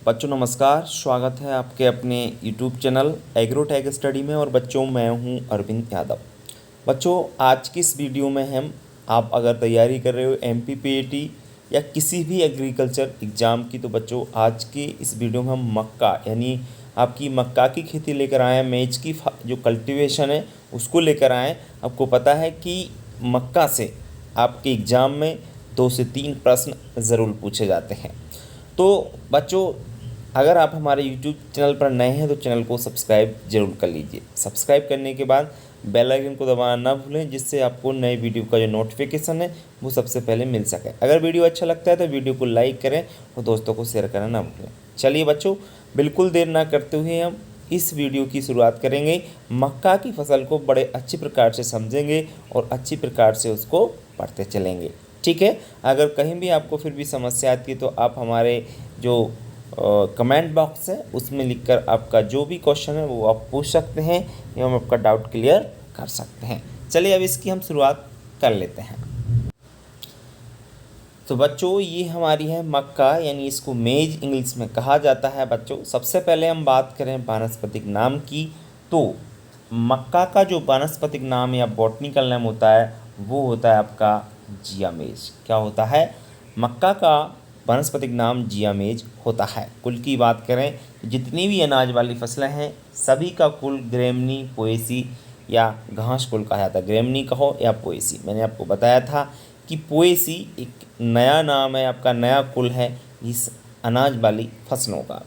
बच्चों नमस्कार, स्वागत है आपके अपने YouTube चैनल एग्रोटेक स्टडी में। और बच्चों मैं हूं अरविंद यादव। बच्चों आज की इस वीडियो में आप अगर तैयारी कर रहे हो MPPAT या किसी भी एग्रीकल्चर एग्ज़ाम की, तो बच्चों आज की इस वीडियो में हम मक्का यानी आपकी मक्का की खेती लेकर आए हैं। मेज की जो कल्टीवेशन है उसको लेकर आए हैं। आपको पता है कि मक्का से आपके एग्ज़ाम में 2 से 3 प्रश्न ज़रूर पूछे जाते हैं। तो बच्चों अगर आप हमारे YouTube चैनल पर नए हैं तो चैनल को सब्सक्राइब जरूर कर लीजिए। सब्सक्राइब करने के बाद बेल आइकन को दबाना ना भूलें, जिससे आपको नए वीडियो का जो नोटिफिकेशन है वो सबसे पहले मिल सके। अगर वीडियो अच्छा लगता है तो वीडियो को लाइक करें और दोस्तों को शेयर करना ना भूलें। चलिए बच्चों, बिल्कुल देर ना करते हुए हम इस वीडियो की शुरुआत करेंगे। मक्का की फसल को बड़े अच्छी प्रकार से समझेंगे और अच्छी प्रकार से उसको पढ़ते चलेंगे, ठीक है। अगर कहीं भी आपको फिर भी समस्या आती है तो आप हमारे जो कमेंट बॉक्स है उसमें लिखकर आपका जो भी क्वेश्चन है वो आप पूछ सकते हैं या हम आपका डाउट क्लियर कर सकते हैं। चलिए अब इसकी हम शुरुआत कर लेते हैं। तो बच्चों ये हमारी है मक्का, यानी इसको मेज इंग्लिश में कहा जाता है। बच्चों सबसे पहले हम बात करें वानस्पतिक नाम की, तो मक्का का जो वानस्पतिक नाम या बॉटनिकल नाम होता है वो होता है आपका जियामेज। क्या होता है? मक्का का वानस्पतिक नाम जियामेज होता है। कुल की बात करें, जितनी भी अनाज वाली फसलें हैं सभी का कुल ग्रेमनी पोएसी या घास कुल कहा जाता है। ग्रेमनी कहो या पोएसी, मैंने आपको बताया था कि पोएसी एक नया नाम है, आपका नया कुल है इस अनाज वाली फसलों का।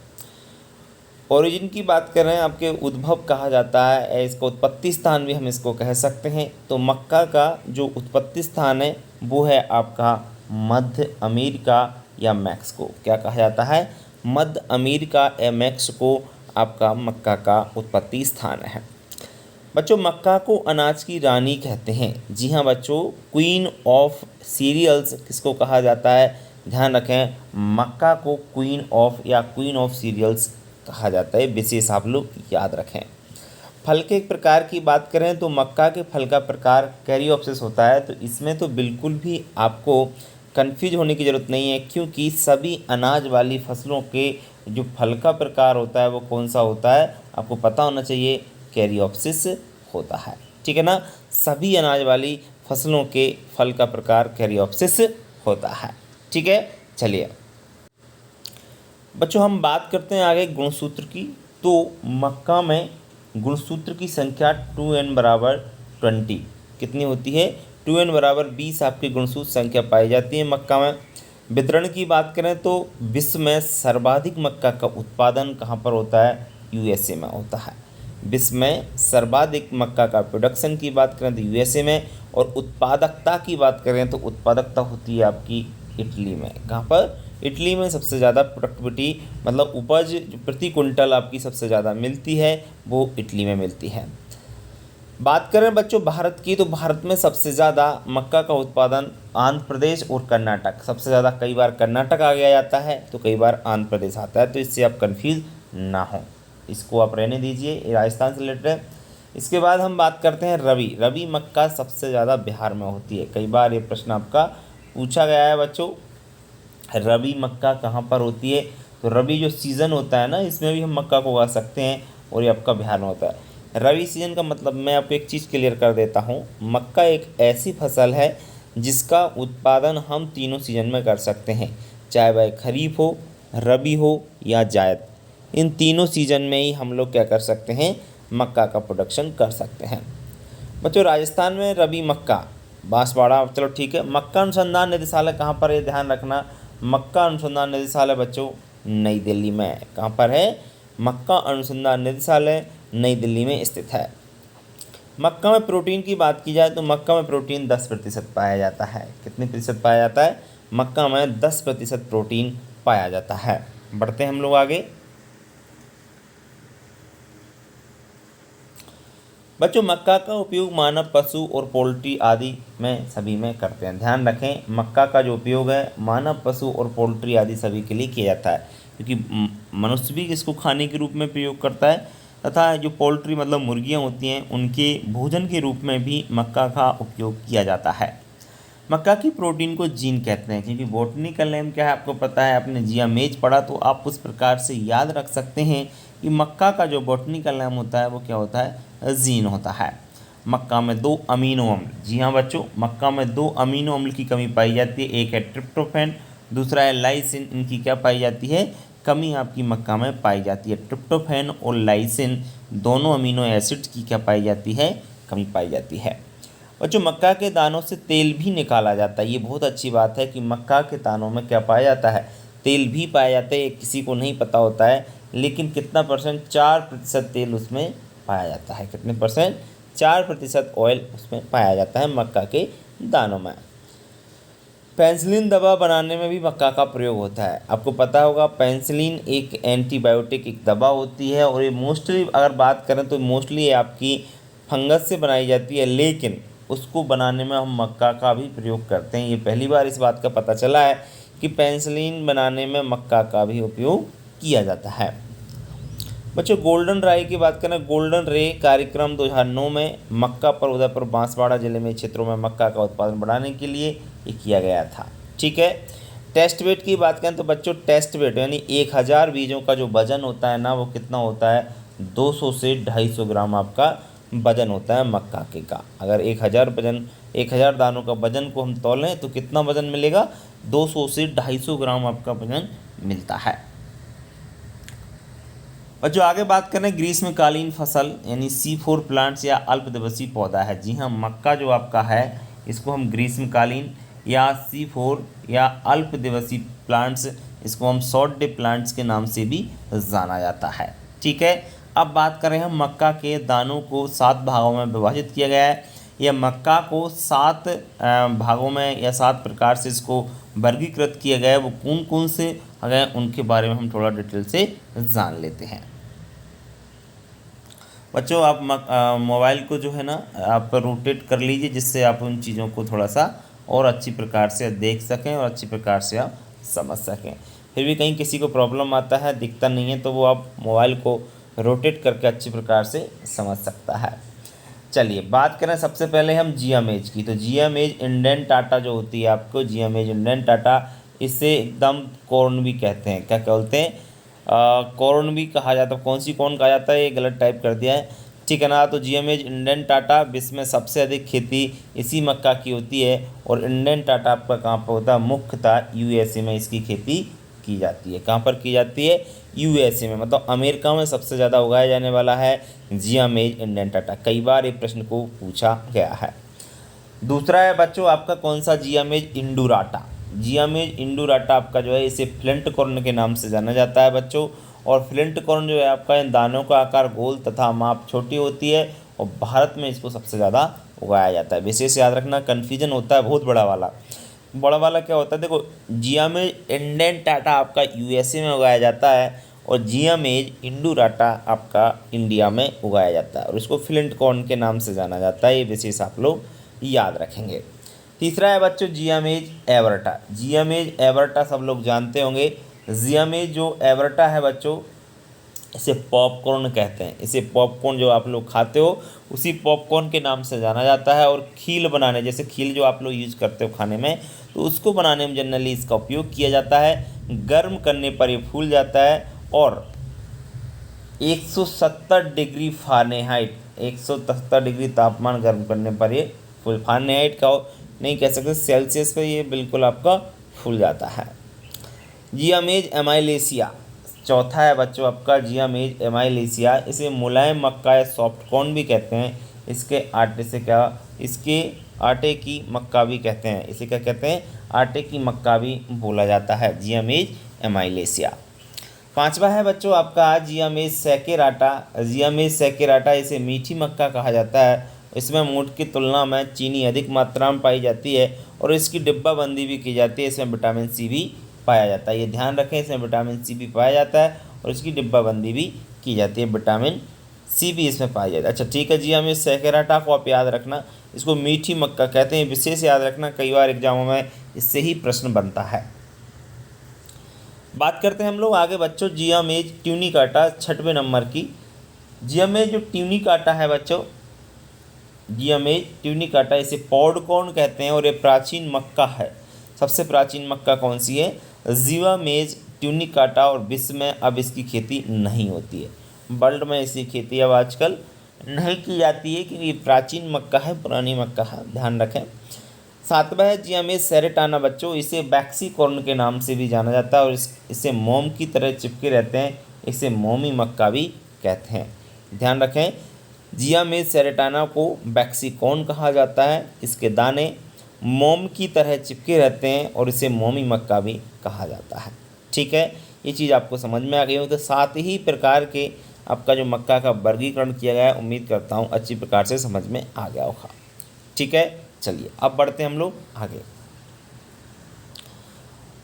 ओरिजिन की बात कर रहे हैं, आपके उद्भव कहा जाता है, इसका उत्पत्ति स्थान भी हम इसको कह सकते हैं। तो मक्का का जो उत्पत्ति स्थान है वो है आपका मध्य अमेरिका या मैक्सिको। क्या कहा जाता है? मध्य अमेरिका या मैक्सिको आपका मक्का का उत्पत्ति स्थान है। बच्चों मक्का को अनाज की रानी कहते हैं। जी हाँ बच्चों, क्वीन ऑफ सीरियल्स किसको कहा जाता है? ध्यान रखें, मक्का को क्वीन ऑफ या क्वीन ऑफ सीरियल्स कहा जाता है। विशेष आप लोग याद रखें। फल के प्रकार की बात करें तो मक्का के फल का प्रकार कैरियोप्सिस होता है। तो इसमें तो बिल्कुल भी आपको कन्फ्यूज होने की ज़रूरत नहीं है, क्योंकि सभी अनाज वाली फसलों के जो फल का प्रकार होता है वो कौन सा होता है आपको पता होना चाहिए, कैरियोप्सिस होता है, ठीक है ना। सभी अनाज वाली फसलों के फल का प्रकार कैरियोप्सिस होता है, ठीक है। चलिए बच्चों हम बात करते हैं आगे गुणसूत्र की। तो मक्का में गुणसूत्र की संख्या 2n बराबर 20 कितनी होती है? 2n बराबर 20 आपकी गुणसूत्र संख्या पाई जाती है मक्का में। वितरण की बात करें तो विश्व में सर्वाधिक मक्का का उत्पादन कहाँ पर होता है? USA में होता है। विश्व में सर्वाधिक मक्का का प्रोडक्शन की बात करें तो USA में, और उत्पादकता की बात करें तो उत्पादकता होती है आपकी इटली में। कहाँ पर? इटली में सबसे ज़्यादा प्रोडक्टिविटी मतलब उपज जो प्रति कुंटल आपकी सबसे ज़्यादा मिलती है वो इटली में मिलती है। बात करें बच्चों भारत की, तो भारत में सबसे ज़्यादा मक्का का उत्पादन आंध्र प्रदेश और कर्नाटक, सबसे ज़्यादा कई बार कर्नाटक आ गया जाता है तो कई बार आंध्र प्रदेश आता है, तो इससे आप कन्फ्यूज ना हो, इसको आप रहने दीजिए, ये राजस्थान से रिलेटेड है। इसके बाद हम बात करते हैं रबी। रबी मक्का सबसे ज़्यादा बिहार में होती है। कई बार ये प्रश्न आपका पूछा गया है बच्चों, रबी मक्का कहाँ पर होती है? तो रबी जो सीज़न होता है ना, इसमें भी हम मक्का को उगा सकते हैं और ये आपका बिहार में होता है। रबी सीजन का मतलब मैं आपको एक चीज़ क्लियर कर देता हूँ, मक्का एक ऐसी फसल है जिसका उत्पादन हम तीनों सीजन में कर सकते हैं, चाहे वह खरीफ हो, रबी हो या जायद। इन तीनों सीजन में ही हम लोग क्या कर सकते हैं? मक्का का प्रोडक्शन कर सकते हैं। बच्चों राजस्थान में रबी मक्का बांसवाड़ा, चलो ठीक है। मक्का अनुसंधान निदेशालय कहाँ पर है? ध्यान रखना, मक्का अनुसंधान निदेशालय बच्चों नई दिल्ली में। कहाँ पर है? मक्का अनुसंधान निदेशालय नई दिल्ली में स्थित है। मक्का में प्रोटीन की बात की जाए तो मक्का में प्रोटीन 10% पाया जाता है। कितने प्रतिशत पाया जाता है? मक्का में 10% प्रोटीन पाया जाता है। बढ़ते हैं हम लोग आगे। बच्चों मक्का का उपयोग मानव, पशु और पोल्ट्री आदि में सभी में करते हैं। ध्यान रखें, मक्का का जो उपयोग है मानव, पशु और पोल्ट्री आदि सभी के लिए किया जाता है, क्योंकि मनुष्य भी इसको खाने के रूप में प्रयोग करता है, तथा जो पोल्ट्री मतलब मुर्गियां होती हैं उनके भोजन के रूप में भी मक्का का उपयोग किया जाता है। मक्का की प्रोटीन को जीन कहते हैं, क्योंकि बॉटनिकल नेम क्या है आपको पता है, आपने जियामेज पढ़ा तो आप उस प्रकार से याद रख सकते हैं कि मक्का का जो बॉटनिकल नेम होता है वो क्या होता है, जीन होता है। मक्का में 2 अमीनो अम्ल, जी हाँ बच्चों, मक्का में 2 अमीनो अम्ल की कमी पाई जाती है, एक है ट्रिप्टोफैन, दूसरा है लाइसिन। इनकी क्या पाई जाती है, कमी आपकी मक्का में पाई जाती है। ट्रिप्टोफैन और लाइसिन दोनों अमीनो एसिड्स की क्या पाई जाती है, कमी पाई जाती है। बच्चों मक्का के दानों से तेल भी निकाला जाता है, ये बहुत अच्छी बात है कि मक्का के दानों में क्या पाया जाता है, तेल भी पाया जाता है। ये किसी को नहीं पता होता है, लेकिन कितना परसेंट, 4% तेल उसमें पाया जाता है। कितने परसेंट, 4% ऑयल उसमें पाया जाता है मक्का के दानों में। पेंसिलिन दवा बनाने में भी मक्का का प्रयोग होता है। आपको पता होगा पेंसिलिन एक एंटीबायोटिक एक दवा होती है, और ये मोस्टली अगर बात करें तो मोस्टली ये आपकी फंगस से बनाई जाती है, लेकिन उसको बनाने में हम मक्का का भी प्रयोग करते हैं। ये पहली बार इस बात का पता चला है कि पेंसिलिन बनाने में मक्का का भी उपयोग किया जाता है। बच्चों गोल्डन राय की बात करें, गोल्डन रे कार्यक्रम 2009 में मक्का पर उदयपुर बांसवाड़ा जिले में क्षेत्रों में मक्का का उत्पादन बढ़ाने के लिए ये किया गया था। ठीक है। टेस्ट वेट की बात करें तो बच्चों टेस्ट वेट यानी 1000 बीजों का जो वजन होता है ना, वो कितना होता है, 200 से 250 ग्राम आपका वजन होता है मक्का के का। अगर 1000 दानों का वजन को हम तौलें तो कितना वजन मिलेगा, 200 से 250 ग्राम आपका वजन मिलता है। और जो आगे बात करें ग्रीष्मकालीन फसल यानी C4 प्लांट्स या अल्पदिवसीय पौधा है। जी हाँ, मक्का जो आपका है इसको हम ग्रीष्मकालीन या C4 या अल्पदिवसीय प्लांट्स, इसको हम शॉर्ट डे प्लांट्स के नाम से भी जाना जाता है। ठीक है। अब बात करें हम मक्का के दानों को 7 भागों में विभाजित किया गया है। यह मक्का को 7 भागों में या 7 प्रकार से इसको वर्गीकृत किया गया है। वो कौन कौन से अगर उनके बारे में हम थोड़ा डिटेल से जान लेते हैं। बच्चों आप मोबाइल को जो है ना आप रोटेट कर लीजिए, जिससे आप उन चीज़ों को थोड़ा सा और अच्छी प्रकार से देख सकें और अच्छी प्रकार से आप समझ सकें। फिर भी कहीं किसी को प्रॉब्लम आता है, दिखता नहीं है, तो वो आप मोबाइल को रोटेट करके अच्छी प्रकार से समझ सकता है। चलिए बात करें सबसे पहले हम जियामेज की। तो जियामेज इंडेंट टाटा जो होती है आपको, जियामेज इंडेंट टाटा, इसे एकदम कॉर्न भी कहते हैं। क्या बोलते हैं, कॉर्न भी कहा जाता है। कौन सी कॉर्न कहा जाता है, ये गलत टाइप कर दिया है, ठीक है ना। तो जियामेज इंडेंट टाटा, विश्व में सबसे अधिक खेती इसी मक्का की होती है। और इंडेंट टाटा आपका कहाँ पर होता है, मुख्यतः USA में इसकी खेती की जाती है। कहाँ पर की जाती है, USA में, मतलब अमेरिका में सबसे ज़्यादा उगाया जाने वाला है जियामेज इंडेंट टाटा। कई बार ये प्रश्न को पूछा गया है। दूसरा है बच्चों आपका कौन सा, जियामेज इंडुराटा। जियामेज इंडुराटा आपका जो है इसे फ्लिंट कॉर्न के नाम से जाना जाता है बच्चों। और फ्लिंट कॉर्न जो है आपका इन दानों का आकार गोल तथा माप छोटी होती है, और भारत में इसको सबसे ज़्यादा उगाया जाता है। विशेष याद रखना, कन्फ्यूजन होता है बहुत बड़ा वाला क्या होता है, देखो जियामेज इंडेंट टाटा आपका USA में उगाया जाता है, और जियामेज इंडुराटा आपका इंडिया में उगाया जाता है, और इसको फ्लिंट कॉर्न के नाम से जाना जाता है। ये विशेष आप लोग याद रखेंगे। तीसरा है बच्चों जियामेज एवर्टा। जियामेज एवर्टा सब लोग जानते होंगे। जियामेज जो एवर्टा है बच्चों, इसे पॉपकॉर्न कहते हैं। इसे पॉपकॉर्न जो आप लोग खाते हो उसी पॉपकॉर्न के नाम से जाना जाता है। और खील बनाने, जैसे खील जो आप लोग यूज़ करते हो खाने में, तो उसको बनाने में जनरली इसका उपयोग किया जाता है। गर्म करने पर ये फूल जाता है, और 170 डिग्री फ़ारेनहाइट, 170 डिग्री तापमान गर्म करने पर ये फूल, फ़ारेनहाइट का नहीं कह सकते, सेल्सियस पे ये बिल्कुल आपका फूल जाता है। जियामेज एमाइलेशिया चौथा है बच्चों आपका, जियामेज एमाइलेशिया। इसे मुलायम मक्का या सॉफ्ट कॉर्न भी कहते हैं। इसके आटे की मक्का भी कहते हैं। इसे क्या कहते हैं, आटे की मक्का भी बोला जाता है, जियामेज एमाइलेशिया। पांचवा है बच्चों आपका जियामेज सैकेराटा। जियामेज सैकेराटा इसे मीठी मक्का कहा जाता है। इसमें मोट की तुलना में चीनी अधिक मात्रा में पाई जाती है, और इसकी डिब्बाबंदी भी की जाती है। इसमें विटामिन C भी पाया जाता है, ये ध्यान रखें, इसमें विटामिन C भी पाया जाता है, और इसकी डिब्बाबंदी भी की जाती है, विटामिन C भी इसमें पाया जाता है। अच्छा ठीक है, जियामेज सैकेराटा को आप याद रखना, इसको मीठी मक्का कहते हैं, विशेष याद रखना, कई बार एग्जामों में इससे ही प्रश्न बनता है। बात करते हैं हम लोग आगे बच्चों जियामेज ट्यूनिकाटा 6वें नंबर की। जियामेज जो ट्यूनिकाटा है बच्चों, जियामेज ट्यूनिकाटा, इसे पॉड कॉर्न कहते हैं और ये प्राचीन मक्का है। सबसे प्राचीन मक्का कौन सी है? जियामेज ट्यूनिकाटा, और विश्व में अब इसकी खेती नहीं होती है। वर्ल्ड में इसकी खेती अब आजकल नहीं की जाती है क्योंकि ये प्राचीन मक्का है, पुरानी मक्का है, ध्यान रखें। सातवां है जियामेज सेरेटाना बच्चों, इसे बैक्सी कॉर्न के नाम से भी जाना जाता है और इसे मोम की तरह चिपके रहते हैं, इसे मोमी मक्का भी कहते हैं। ध्यान रखें, जियामेज सेरेटाना को बैक्सी कॉर्न कहा जाता है, इसके दाने मोम की तरह चिपके रहते हैं और इसे मोमी मक्का भी कहा जाता है। ठीक है, ये चीज़ आपको समझ में आ गई हो। तो 7 ही प्रकार के आपका जो मक्का का वर्गीकरण किया गया है, उम्मीद करता हूँ अच्छी प्रकार से समझ में आ गया होगा। ठीक है, चलिए अब बढ़ते हैं हम लोग आगे।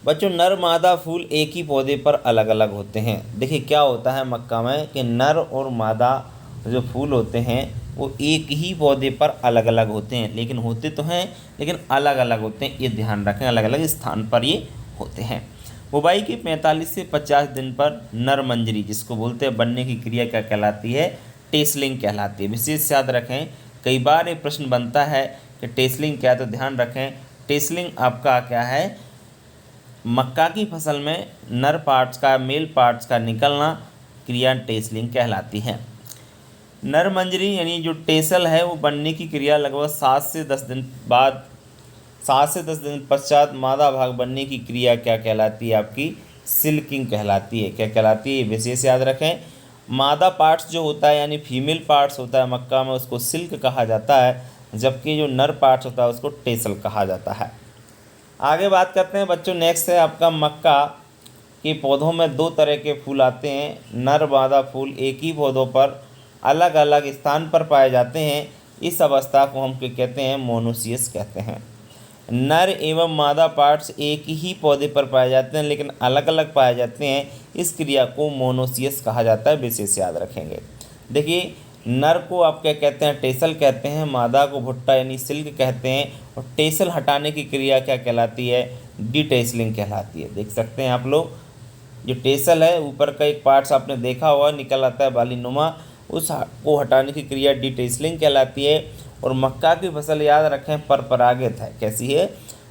बच्चों, नर मादा फूल एक ही पौधे पर अलग अलग होते हैं। देखिए क्या होता है मक्का में कि नर और मादा जो फूल होते हैं वो एक ही पौधे पर अलग अलग होते हैं, लेकिन होते तो हैं लेकिन अलग अलग होते हैं, ये ध्यान रखें, अलग अलग स्थान पर ये होते हैं। बुवाई के 45 से 50 दिन पर नर मंजरी, जिसको बोलते हैं बनने की क्रिया, क्या कहलाती है? टेसलिंग कहलाती है। विशेष याद रखें, कई बार ये प्रश्न बनता है कि टेसलिंग क्या है, तो ध्यान रखें टेसलिंग आपका क्या है? मक्का की फसल में नर पार्ट्स का, मेल पार्ट्स का निकलना क्रिया टेसलिंग कहलाती है। नर मंजरी यानी जो टेसल है वो बनने की क्रिया लगभग 7 से 10 दिन बाद, 7 से 10 दिन पश्चात मादा भाग बनने की क्रिया क्या कहलाती है? आपकी सिल्किंग कहलाती है। क्या कहलाती है? विशेष याद रखें, मादा पार्ट्स जो होता है यानी फीमेल पार्ट्स होता है मक्का में, उसको सिल्क कहा जाता है, जबकि जो नर पार्ट्स होता है उसको टेसल कहा जाता है। आगे बात करते हैं बच्चों, नेक्स्ट है आपका मक्का के पौधों में 2 तरह के फूल आते हैं। नर मादा फूल एक ही पौधों पर अलग अलग स्थान पर पाए जाते हैं, इस अवस्था को हम क्या कहते हैं? मोनोसियस कहते हैं। नर एवं मादा पार्ट्स एक ही पौधे पर पाए जाते हैं लेकिन अलग अलग पाए जाते हैं, इस क्रिया को मोनोसियस कहा जाता है। विशेष याद रखेंगे। देखिए, नर को आप क्या कहते हैं? टेसल कहते हैं, मादा को भुट्टा यानी सिल्क कहते हैं, और टेसल हटाने की क्रिया क्या कहलाती है? डिटेसलिंग कहलाती है। देख सकते हैं आप लोग, जो टेसल है ऊपर का एक पार्ट्स आपने देखा हुआ निकल आता है बालीनुमा, उस को हटाने की क्रिया डिटेसलिंग कहलाती है। और मक्का की फसल याद रखें परपरागित है। कैसी है?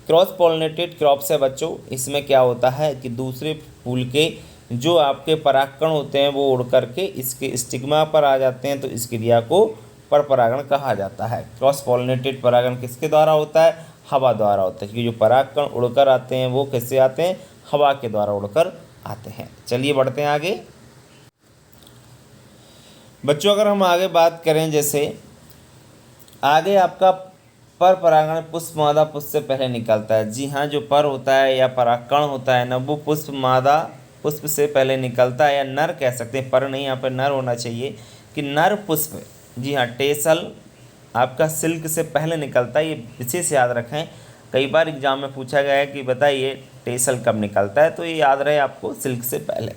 क्रॉस पॉलिनेटेड क्रॉप्स है बच्चों। इसमें क्या होता है कि दूसरे फूल के जो आपके परागकण होते हैं वो उड़ करके इसके स्टिग्मा पर आ जाते हैं, तो इस क्रिया को परपरागण कहा जाता है। क्रॉस पॉलिनेटेड परागण किसके द्वारा होता है? हवा द्वारा होता है, क्योंकि जो परागकण उड़कर आते हैं वो किससे आते हैं? हवा के द्वारा उड़कर आते हैं। चलिए बढ़ते हैं आगे। बच्चों, अगर हम आगे बात करें, जैसे आगे आपका पर परागण पुष्प मादा पुष्प से पहले निकलता है। जी हाँ, जो पर होता है या परागकण होता है ना, वो पुष्प मादा पुष्प से पहले निकलता है, या नर कह सकते हैं, पर नहीं, यहाँ पर नर होना चाहिए कि नर पुष्प, जी हाँ, टेसल आपका सिल्क से पहले निकलता है। ये विशेष याद रखें, कई बार एग्जाम में पूछा गया है कि बताइए टेसल कब निकलता है, तो ये याद रहे आपको सिल्क से पहले।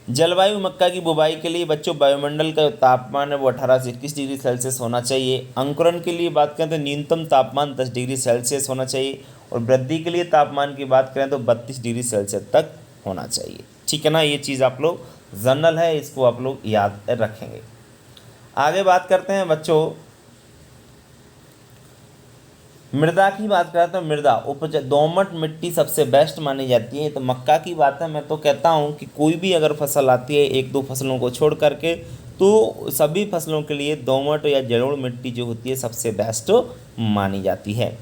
जलवायु मक्का की बुवाई के लिए बच्चों वायुमंडल का तापमान है वो 18 से 21 डिग्री सेल्सियस होना चाहिए। अंकुरण के लिए बात करें तो न्यूनतम तापमान 10 डिग्री सेल्सियस होना चाहिए, और वृद्धि के लिए तापमान की बात करें तो 32 डिग्री सेल्सियस तक होना चाहिए। ठीक है ना, ये चीज़ आप लोग जनरल है, इसको आप लोग याद रखेंगे। आगे बात करते हैं बच्चों, मृदा की बात करते हैं। मृदा उपज दोमट मिट्टी सबसे बेस्ट मानी जाती है। तो मक्का की बात है, मैं तो कहता हूँ कि कोई भी अगर फसल आती है 1-2 फसलों को छोड़ करके, तो सभी फसलों के लिए दोमट या जलोढ़ मिट्टी जो होती है सबसे बेस्ट मानी जाती है।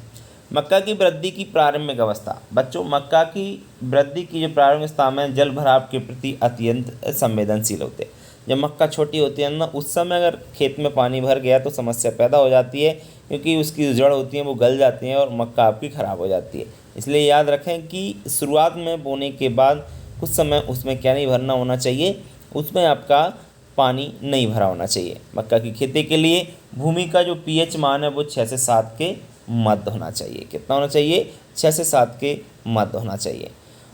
मक्का की वृद्धि की प्रारंभिक अवस्था। बच्चों, मक्का की वृद्धि की जो प्रारंभिक अवस्था में जल भराव के प्रति अत्यंत संवेदनशील होते हैं। जब मक्का छोटी होती है ना, उस समय अगर खेत में पानी भर गया तो समस्या पैदा हो जाती है, क्योंकि उसकी जड़ होती हैं वो गल जाती हैं और मक्का आपकी ख़राब हो जाती है। इसलिए याद रखें कि शुरुआत में बोने के बाद कुछ समय उसमें क्या नहीं भरना होना चाहिए? उसमें आपका पानी नहीं भरा होना चाहिए। मक्का की खेती के लिए भूमि का जो pH मान है वो 6 से 7 के मध्य होना चाहिए। कितना होना चाहिए? 6 से 7 के मध्य होना चाहिए।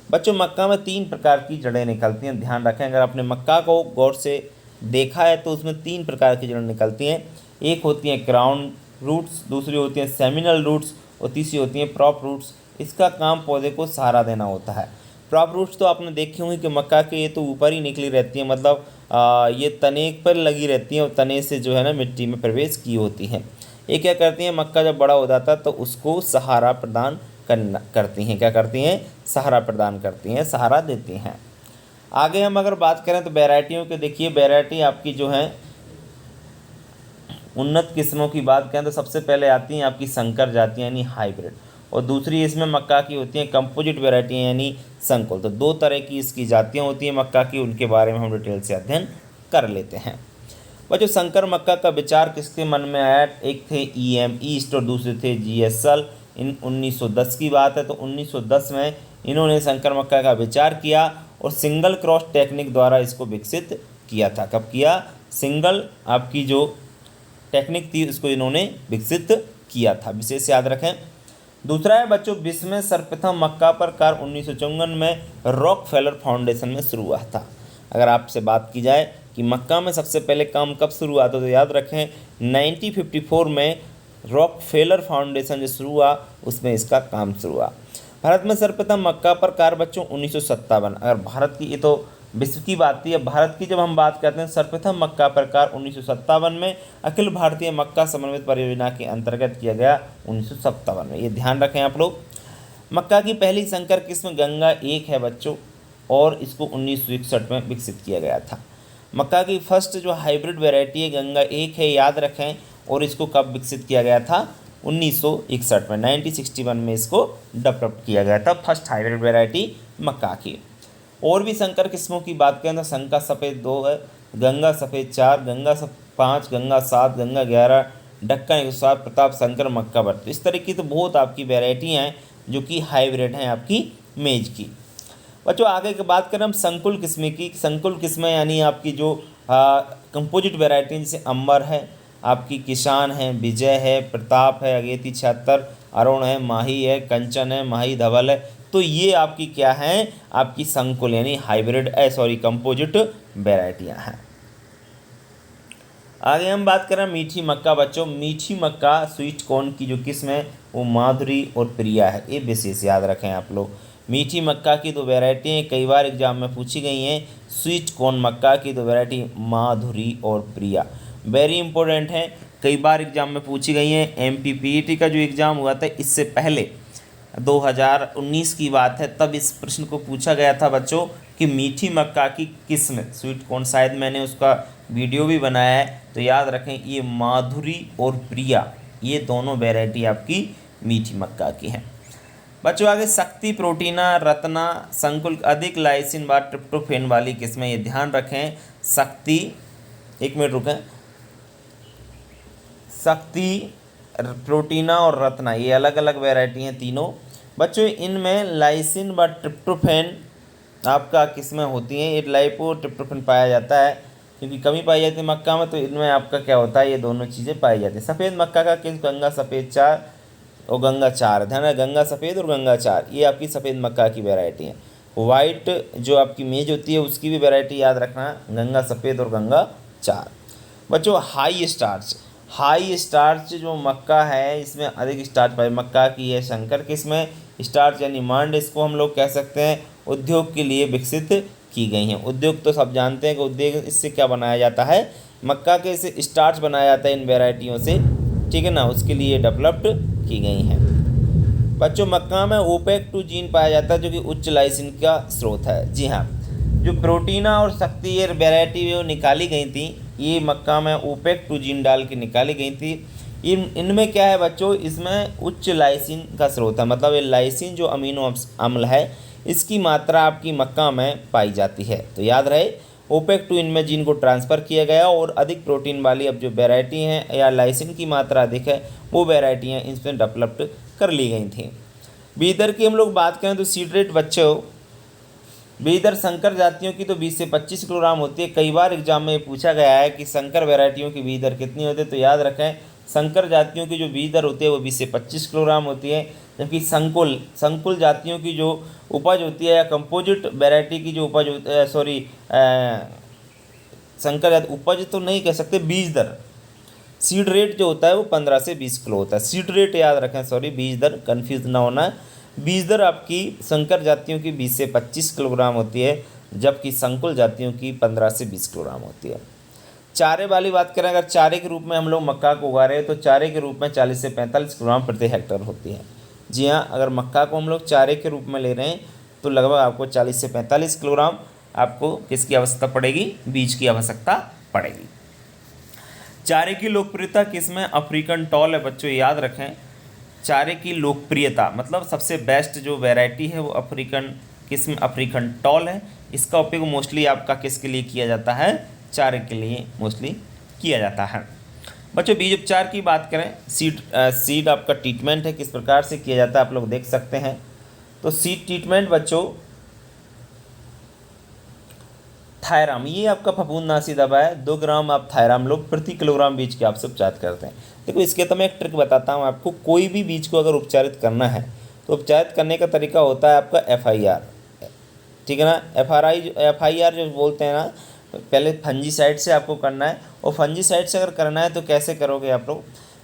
बच्चों, मक्का में 3 प्रकार की जड़ें निकलती हैं। ध्यान रखें, अगर आपने मक्का को गौर से देखा है तो उसमें 3 प्रकार की जड़ें निकलती हैं। एक होती हैं क्राउन रूट्स, दूसरी होती हैं सेमिनल रूट्स, और तीसरी होती हैं प्रॉप रूट्स। इसका काम पौधे को सहारा देना होता है। प्रॉप रूट्स तो आपने देखी होंगी कि मक्का के ये तो ऊपर ही निकली रहती हैं, मतलब ये तने पर लगी रहती हैं और तने से जो है ना मिट्टी में प्रवेश की होती हैं। ये क्या करती हैं, मक्का जब बड़ा हो जाता है तो उसको सहारा प्रदान करती हैं। क्या करती हैं, सहारा प्रदान करती हैं, सहारा देती हैं। आगे हम अगर बात करें तो वैरायटियों के, देखिए वैरायटी आपकी जो है उन्नत किस्मों की बात करें तो सबसे पहले आती हैं आपकी संकर जातियाँ यानी हाइब्रिड, और दूसरी इसमें मक्का की होती हैं कंपोजिट वैरायटी यानी संकुल। तो दो तरह की इसकी जातियाँ होती हैं मक्का की, उनके बारे में हम डिटेल से अध्ययन कर लेते हैं। बच्चों, संकर मक्का का विचार किसके मन में आया? एक थे EM ईस्ट और दूसरे थे GSL। इन 1910 की बात है। तो 1910 में इन्होंने संकर मक्का का विचार किया और सिंगल क्रॉस टेक्निक द्वारा इसको विकसित किया था। कब किया? सिंगल आपकी जो टेक्निक थी उसको इन्होंने विकसित किया था, विशेष याद रखें। दूसरा है बच्चों, विश्व में सर्वप्रथम मक्का पर कार्य 1954 में रॉकफेलर फाउंडेशन में शुरू हुआ था। अगर आपसे बात की जाए कि मक्का में सबसे पहले काम कब शुरू हुआ था, तो याद रखें 1954 में रॉकफेलर फाउंडेशन जो शुरू हुआ उसमें इसका काम शुरू हुआ। भारत में सर्वप्रथम मक्का पर कार्य बच्चों 1957। अगर भारत की, ये तो विश्व की बात थी, अब भारत की जब हम बात करते हैं, सर्वप्रथम मक्का पर कार्य 1957 में अखिल भारतीय मक्का समन्वित परियोजना के अंतर्गत किया गया 1957 में। ये ध्यान रखें आप लोग। मक्का की पहली संकर किस्म गंगा 1 है बच्चों, और इसको 1961 में विकसित किया गया था। मक्का की फर्स्ट जो हाइब्रिड वैरायटी है गंगा 1 है, याद रखें, और इसको कब विकसित किया गया था? 1961 में, 1961 में इसको डेवलप किया गया था फर्स्ट हाइब्रिड वैरायटी मक्का की। और भी संकर किस्मों की बात करें तो संका सफ़ेद 2 है, गंगा सफ़ेद 4, गंगा 5, गंगा 7, गंगा 11, ढक्कन 107, प्रताप शंकर, मक्का 32। इस तरह की तो बहुत आपकी वैरायटियाँ हैं जो कि हाइब्रिड हैं आपकी मेज की। बच्चों, आगे की बात करें हम संकुल किस्में की। संकुल किस्में यानी आपकी जो कंपोजिट वैरायटी, जैसे अंबर है, आपकी किसान है, विजय है, प्रताप है, अगेती 76, अरुण है, माही है, कंचन है, माही धवल है। तो ये आपकी क्या हैं? आपकी संकुल यानी हाइब्रिड कंपोजिट वैरायटियां हैं। आगे हम बात करें मीठी मक्का। बच्चों, मीठी मक्का स्वीट कॉर्न की जो किस्म है वो माधुरी और प्रिया है। ये विशेष याद रखें आप लोग। मीठी मक्का की दो वैरायटी हैं, कई बार एग्जाम में पूछी गई हैं। स्वीट कॉर्न मक्का की दो वैरायटी माधुरी और प्रिया, वेरी इंपॉर्टेंट है, कई बार एग्जाम में पूछी गई हैं। MPPET का जो एग्ज़ाम हुआ था इससे पहले 2019 की बात है, तब इस प्रश्न को पूछा गया था बच्चों कि मीठी मक्का की किस्म स्वीट कॉर्न, शायद मैंने उसका वीडियो भी बनाया है, तो याद रखें ये माधुरी और प्रिया, ये दोनों वैरायटी आपकी मीठी मक्का की हैं। बच्चों, आगे शक्ति, प्रोटीना, रत्ना, संकुल अधिक लाइसिन व ट्रिप्टोफेन वाली किस्में, ये ध्यान रखें। शक्ति, एक मिनट रुकें, शक्ति, प्रोटीना और रत्ना, ये अलग अलग वैरायटी हैं तीनों। बच्चों, इनमें लाइसिन व ट्रिप्टोफेन आपका किस्में होती हैं। ये लाइपो ट्रिप्टोफेन पाया जाता है, क्योंकि कमी पाई जाती है मक्का में, तो इनमें आपका क्या होता है, ये दोनों चीज़ें पाई जाती हैं। सफ़ेद मक्का का किस्म गंगा सफ़ेद 4 और गंगा 4, ध्यान है, गंगा सफ़ेद और गंगा 4, ये आपकी सफ़ेद मक्का की वैरायटी है। वाइट जो आपकी मेज होती है उसकी भी वैरायटी याद रखना, गंगा सफ़ेद और गंगा 4। बच्चों, हाई स्टार्च जो मक्का है इसमें अधिक स्टार्च पाए, मक्का की है संकर किस्में। स्टार्च यानी मांड, इसको हम लोग कह सकते हैं उद्योग के लिए विकसित की गई हैं। उद्योग तो सब जानते हैं कि उद्योग इससे क्या बनाया जाता है, मक्का के से स्टार्च बनाया जाता है इन वैरायटियों से, ठीक है ना, उसके लिए डेवलप्ड की गई हैं। बच्चों, मक्का में OPEC2 जीन पाया जाता है जो कि उच्च लाइसिन का स्रोत है। जी हाँ, जो प्रोटीना और शक्ति ये वैरायटी वो निकाली गई थी, ये मक्का में OPEC2 जीन डाल के निकाली गई थी। इनमें क्या है बच्चों, इसमें उच्च लाइसिन का स्रोत है, मतलब ये लाइसिन जो अमीनो अम्ल है इसकी मात्रा आपकी मक्का में पाई जाती है। तो याद रहे OPEC2 इनमें जीन को ट्रांसफ़र किया गया, और अधिक प्रोटीन वाली अब जो वैरायटी हैं या लाइसिन की मात्रा अधिक है वो वैरायटियाँ इसमें डेवलप्ड कर ली गई थी। बीदर की हम लोग बात करें तो सीड रेट बच्चों, बीदर संकर जातियों की तो 20 से 25 किलोग्राम होती है। कई बार एग्जाम में पूछा गया है कि संकर वैरायटियों की बीदर कितनी होती है, तो याद रखें संकर जातियों की जो बीदर होती है वो 20 से 25 किलोग्राम होती है, जबकि संकुल जातियों की जो उपज होती है या कंपोजिट वैरायटी की जो उपज होती है, संकर जाति उपज तो नहीं कह सकते, बीज दर, सीड रेट जो होता है वो 15 से 20 किलो होता है। सीड रेट याद रखें, बीज दर कन्फ्यूज ना होना है। बीज दर आपकी संकर जातियों की 20 से 25 किलोग्राम होती है, जबकि संकुल जातियों की 15 से 20 किलोग्राम होती है। चारे वाली बात करें, अगर चारे के रूप में हम लोग मक्का को उगा रहे हैं तो चारे के रूप में 40 से 45 किलोग्राम प्रति हेक्टेयर होती है। जी हाँ, अगर मक्का को हम लोग चारे के रूप में ले रहे हैं तो लगभग आपको 40 से 45 किलोग्राम आपको किसकी आवश्यकता पड़ेगी, बीज की आवश्यकता पड़ेगी। चारे की लोकप्रियता किसमें, अफ्रीकन टॉल है बच्चों, याद रखें। चारे की लोकप्रियता मतलब सबसे बेस्ट जो वैरायटी है वो अफ्रीकन किस्म अफ्रीकन टॉल है। इसका उपयोग मोस्टली आपका किसके लिए किया जाता है, चारे के लिए मोस्टली किया जाता है। बच्चों बीज उपचार की बात करें, सीड आपका ट्रीटमेंट है किस प्रकार से किया जाता है आप लोग देख सकते हैं। तो सीड ट्रीटमेंट बच्चों, थायराम, ये आपका फफूंदनाशी दवा है, 2 ग्राम आप थायराम लोग प्रति किलोग्राम बीज के आपसे उपचारित करते हैं। देखो इसके तो मैं एक ट्रिक बताता हूँ आपको, कोई भी बीज को अगर उपचारित करना है तो उपचारित करने का तरीका होता है आपका FIR, ठीक है ना। FIR जो बोलते हैं ना, पहले फंजीसाइड से आपको करना है, और फंजीसाइड से अगर करना है तो कैसे करोगे आप लोग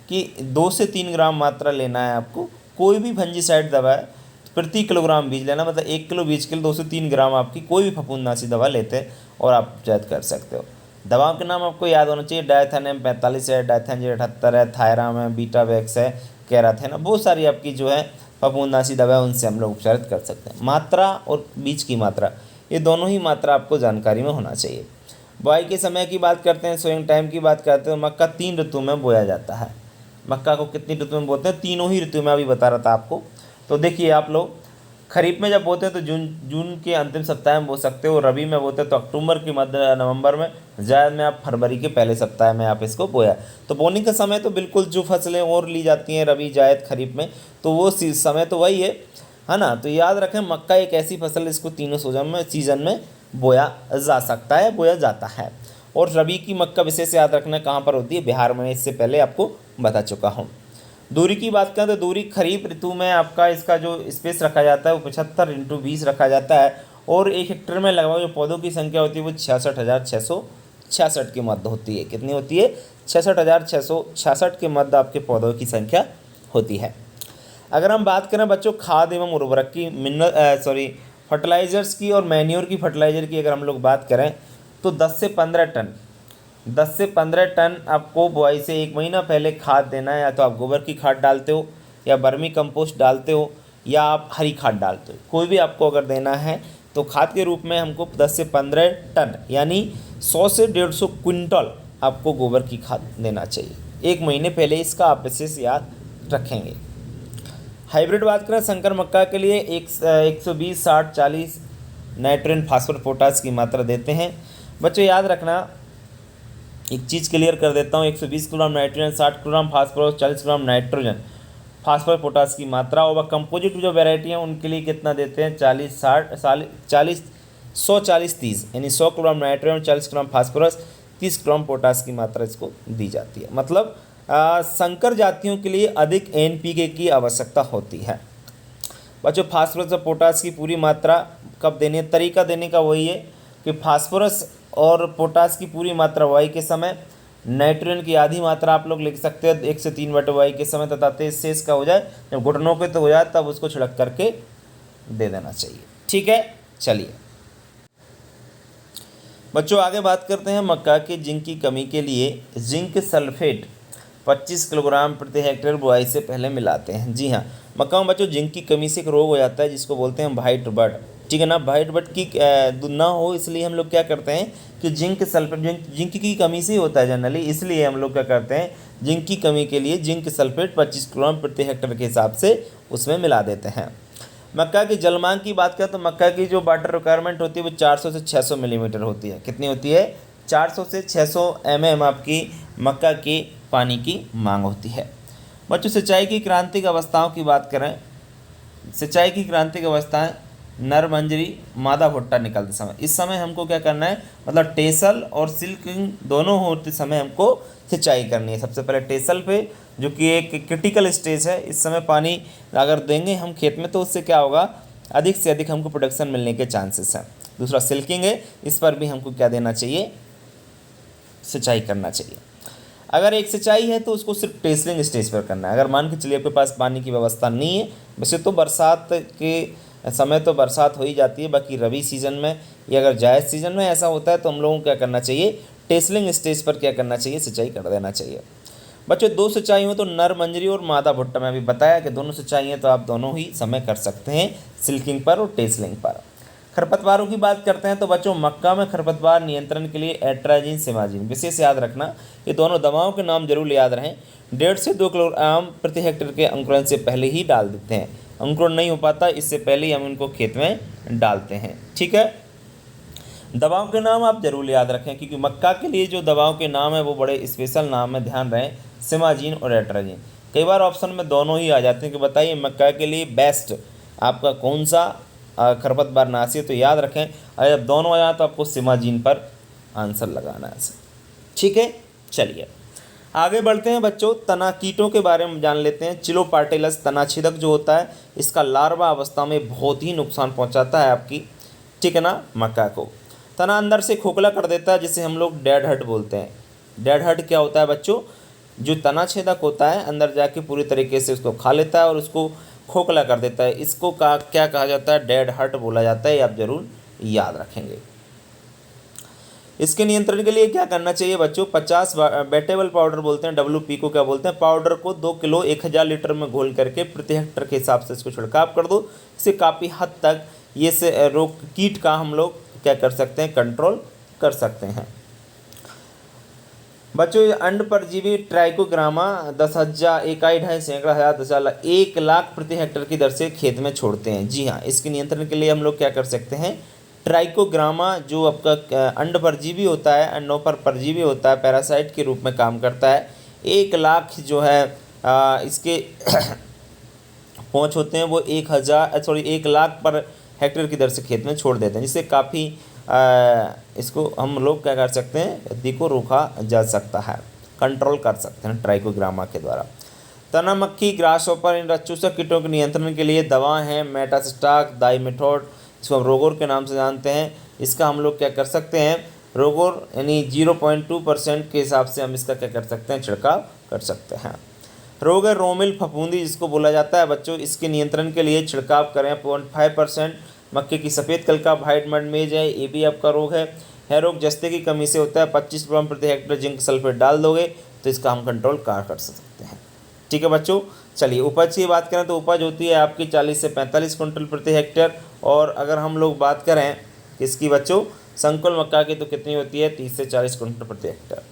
कि 2 से 3 ग्राम मात्रा लेना है आपको, कोई भी फंजीसाइड दवा है प्रति किलोग्राम बीज लेना, मतलब 1 किलो बीज के लिए 2 से 3 ग्राम आपकी कोई भी फफूंदनाशी दवा लेते हैं और आप उपचारित कर सकते हो। दवाओं के नाम आपको याद होना चाहिए, डायथेनम 45 है, डायथेनजेट 78 है, थायराम है, बीटावैक्स है, कैराथेन है, बहुत सारी आपकी जो है फफूंदनाशी दवा है, उनसे हम लोग उपचारित कर सकते हैं। मात्रा और बीज की मात्रा, ये दोनों ही मात्रा आपको जानकारी में होना चाहिए। बुआई के समय की बात करते हैं, सोइंग टाइम की बात करते हैं, मक्का 3 ऋतु में बोया जाता है। मक्का को कितनी ऋतु में बोते हैं, तीनों ही ऋतु में, अभी बता रहा था आपको। तो देखिए आप लोग खरीफ में जब बोते हैं तो जून के अंतिम सप्ताह में बो सकते हो, रबी में बोते हैं तो अक्टूबर के मध्य नवंबर में, जायद में आप फरवरी के पहले सप्ताह में आप इसको बोया। तो बोने का समय तो बिल्कुल जो फसलें और ली जाती हैं रबी जायद खरीफ में, तो वो समय तो वही है ना। तो याद रखें मक्का एक ऐसी फसल इसको तीनों सीजन में बोया जा सकता है, बोया जाता है। और रबी की मक्का विशेष याद रखना कहाँ पर होती है, बिहार में, इससे पहले आपको बता चुका हूँ। दूरी की बात करें तो दूरी खरीफ ऋतु में आपका इसका जो स्पेस रखा जाता है वो 75x20 रखा जाता है, और 1 हेक्टेयर में लगभग जो पौधों की संख्या होती है वो 66,666 के मध्य होती है। कितनी होती है, 66,666 के मध्य आपके पौधों की संख्या होती है। अगर हम बात करें बच्चों खाद एवं उर्वरक की, फर्टिलाइज़र्स की और मैन्योर की, फर्टिलाइज़र की अगर हम लोग बात करें तो 10 से 15 टन आपको बुआई से 1 महीना पहले खाद देना है। या तो आप गोबर की खाद डालते हो, या वर्मी कंपोस्ट डालते हो, या आप हरी खाद डालते हो, कोई भी आपको अगर देना है तो खाद के रूप में हमको 10 से 15 टन यानी 100 से 150 क्विंटल आपको गोबर की खाद देना चाहिए 1 महीने पहले। इसका आप विशेष याद रखेंगे। हाइब्रिड बात करें संकर मक्का के लिए 120, 60, 40 नाइट्रोजन, फास्फोरस, पोटास की मात्रा देते हैं। बच्चों याद रखना, एक चीज़ क्लियर कर देता हूँ, 120 kilogram nitrogen, 60 kilogram phosphorus, 40 gram nitrogen, phosphorus, potash की मात्रा। और कंपोजिट जो वैरायटी है उनके लिए कितना देते हैं, 40, 60, 140, 30 यानी 100 kilogram nitrogen, 40 gram phosphorus, 30 gram potash की मात्रा इसको दी जाती है। मतलब संकर जातियों के लिए अधिक NPK की आवश्यकता होती है। बच्चों फास्फोरस और पोटास की पूरी मात्रा कब देनी है, तरीका देने का वही है कि फास्फोरस और पोटास की पूरी मात्रा बुआई के समय, नाइट्रोजन की आधी मात्रा आप लोग लिख सकते हो 1 से 3 बटे बुआई के समय, तथा 23 से इसका हो जाए, जब घुटनों पे तो हो जाए तब उसको छिड़क करके दे देना चाहिए। ठीक है, चलिए बच्चों आगे बात करते हैं मक्का के जिंक की कमी के लिए जिंक सल्फेट 25 किलोग्राम प्रति हेक्टेयर बुआई से पहले मिलाते हैं। जी हाँ, मक्का में बच्चों जिंक की कमी से एक रोग हो जाता है जिसको बोलते हैं व्हाइट बर्ड, ठीक है ना। व्हाइट बर्ड की ना हो इसलिए हम लोग क्या करते हैं कि जिंक सल्फेट, जिंक की कमी से ही होता है जनरली, इसलिए हम लोग क्या करते हैं जिंक की कमी के लिए जिंक सल्फेट 25 किलोग्राम प्रति हेक्टेयर के हिसाब से उसमें मिला देते हैं। मक्का की जलमांग की बात करें तो मक्का की जो वाटर रिक्वायरमेंट होती है वो 400 से 600 मिलीमीटर होती है। कितनी होती है, 400 से 600 mm आपकी मक्का की पानी की मांग होती है। बच्चों सिंचाई की क्रांतिक अवस्थाओं की बात करें, सिंचाई की क्रांतिक अवस्थाएं नर मंजरी, मादा भुट्टा निकलते समय, इस समय हमको क्या करना है, मतलब टेसल और सिल्किंग दोनों होते समय हमको सिंचाई करनी है। सबसे पहले टेसल पे जो कि एक क्रिटिकल स्टेज है, इस समय पानी अगर देंगे हम खेत में तो उससे क्या होगा, अधिक से अधिक हमको प्रोडक्शन मिलने के चांसेस हैं। दूसरा सिल्किंग है, इस पर भी हमको क्या देना चाहिए, सिंचाई करना चाहिए। अगर एक सिंचाई है तो उसको सिर्फ टेसलिंग स्टेज पर करना है। अगर मान के चलिए आपके पास पानी की व्यवस्था नहीं है, वैसे तो बरसात के समय तो बरसात हो ही जाती है, बाकी रबी सीज़न में ये अगर जायज़ सीजन में ऐसा होता है तो हम लोगों को क्या करना चाहिए, टेसलिंग स्टेज पर क्या करना चाहिए, सिंचाई कर देना चाहिए। बच्चों 2 सिंचाई हो तो नर मंजरी और मादा भुट्टा में अभी बताया कि दोनों सिंचाई हैं तो आप दोनों ही समय कर सकते हैं, सिल्किंग पर और टेसलिंग पर। खरपतवारों की बात करते हैं तो बच्चों मक्का में खरपतवार नियंत्रण के लिए एट्राजिन सिमाजिन विशेष याद रखना, ये दोनों दवाओं के नाम जरूर याद रहें। 1.5 से 2 किलोग्राम प्रति हेक्टेयर के अंकुरण से पहले ही डाल देते हैं, अंकुरण नहीं हो पाता इससे पहले ही हम इनको खेत में डालते हैं। ठीक है, दवाओं के नाम आप जरूर याद रखें क्योंकि मक्का के लिए जो दवाओं के नाम है वो बड़े स्पेशल नाम है, ध्यान रहे, सिमाजिन और एट्राजिन। कई बार ऑप्शन में दोनों ही आ जाते हैं कि बताइए मक्का के लिए बेस्ट आपका कौन सा खरपतवार नाशी है, तो याद रखें अगर जब दोनों आ जाए तो आपको सिमाजिन पर आंसर लगाना है ऐसे। ठीक है, चलिए आगे बढ़ते हैं बच्चों, तना कीटों के बारे में जान लेते हैं। चिलोपार्टिलस तना छेदक जो होता है इसका लार्वा अवस्था में बहुत ही नुकसान पहुंचाता है आपकी, ठीक है ना, मक्का को। तना अंदर से खोखला कर देता है जिसे हम लोग डेड हर्ट बोलते हैं। डेड हर्ट क्या होता है बच्चों, जो तना छेदक होता है अंदर जाके पूरी तरीके से उसको खा लेता है और उसको खोखला कर देता है, इसको क्या कहा जाता है, डेड हर्ट बोला जाता है, ये आप जरूर याद रखेंगे। इसके नियंत्रण के लिए क्या करना चाहिए बच्चों, 50 वेटेबल पाउडर बोलते हैं, WP को क्या बोलते हैं, पाउडर को 2 किलो 1000 लीटर में घोल करके प्रति हेक्टर के हिसाब से इसको छिड़काव कर दो। इससे काफ़ी हद तक ये से रोग कीट का हम लोग क्या कर सकते हैं, कंट्रोल कर सकते हैं। बच्चों ये अंड परजीवी ट्राइकोग्रामा 10,000 इकाई 2.5 सैकड़ा 1 लाख प्रति हेक्टर की दर से खेत में छोड़ते हैं। जी हाँ, इसके नियंत्रण के लिए हम लोग क्या कर सकते हैं, ट्राइकोग्रामा जो आपका अंड परजीवी होता है, अंडों पर परजीवी होता है, पैरासाइट के रूप में काम करता है। 1 लाख जो है इसके पहुँच होते हैं वो 1 लाख पर हेक्टेयर की दर से खेत में छोड़ देते हैं, जिससे काफ़ी इसको हम लोग क्या कर सकते हैं, गद्दी को रोका जा सकता है, कंट्रोल कर सकते हैं ट्राइकोग्रामा के द्वारा। तना मक्खी ग्रासहोपर इन रज्जुसक कीटों के नियंत्रण के लिए दवाएं हैं मेटास्टाक, डाइमेथोड, इसको हम रोगोर के नाम से जानते हैं। इसका हम लोग क्या कर सकते हैं, रोगोर यानी 0.2% के हिसाब से हम इसका क्या कर सकते हैं, छिड़काव कर सकते हैं। रोग है रोमिल फफूंदी जिसको बोला जाता है बच्चों, इसके नियंत्रण के लिए छिड़काव करें 0.5%। मक्के की सफ़ेद कल का वाइट मड मेज है, ये भी आपका रोग है रोग जस्ते की कमी से होता है। 25 ग्राम प्रति हेक्टेयर जिंक सल्फेट डाल दोगे तो इसका हम कंट्रोल कर सकते हैं। ठीक है बच्चों, चलिए उपज की बात करें तो उपज होती है आपकी 40 से 45 कुंटल प्रति हेक्टेयर। और अगर हम लोग बात करें किसकी बच्चों, संकुल मक्का की, तो कितनी होती है, 30 से 40 कुंटल प्रति हेक्टेयर।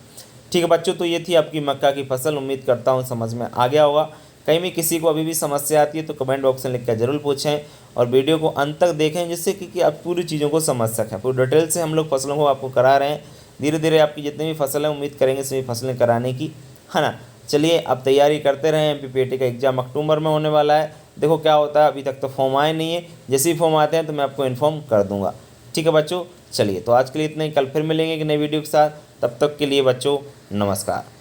ठीक है बच्चों, तो ये थी आपकी मक्का की फसल, उम्मीद करता हूँ समझ में आ गया होगा। कहीं भी किसी को अभी भी समस्या आती है तो कमेंट बॉक्स में लिख कर जरूर पूछें और वीडियो को अंत तक देखें जिससे कि आप पूरी चीज़ों को समझ सकें। पूरी डिटेल से हम लोग फसलों को आपको करा रहे हैं, धीरे धीरे आपकी जितनी भी फसल है उम्मीद करेंगे सभी फसलें कराने की, है ना। चलिए अब तैयारी करते रहें, MPPAT का एग्ज़ाम अक्टूबर में होने वाला है, देखो क्या होता है, अभी तक तो फॉर्म आए नहीं है, जैसे ही फॉर्म आते हैं तो मैं आपको इन्फॉर्म कर दूँगा। ठीक है बच्चों, चलिए तो आज के लिए इतना ही, कल फिर मिलेंगे एक नई वीडियो के साथ, तब तक के लिए बच्चों नमस्कार।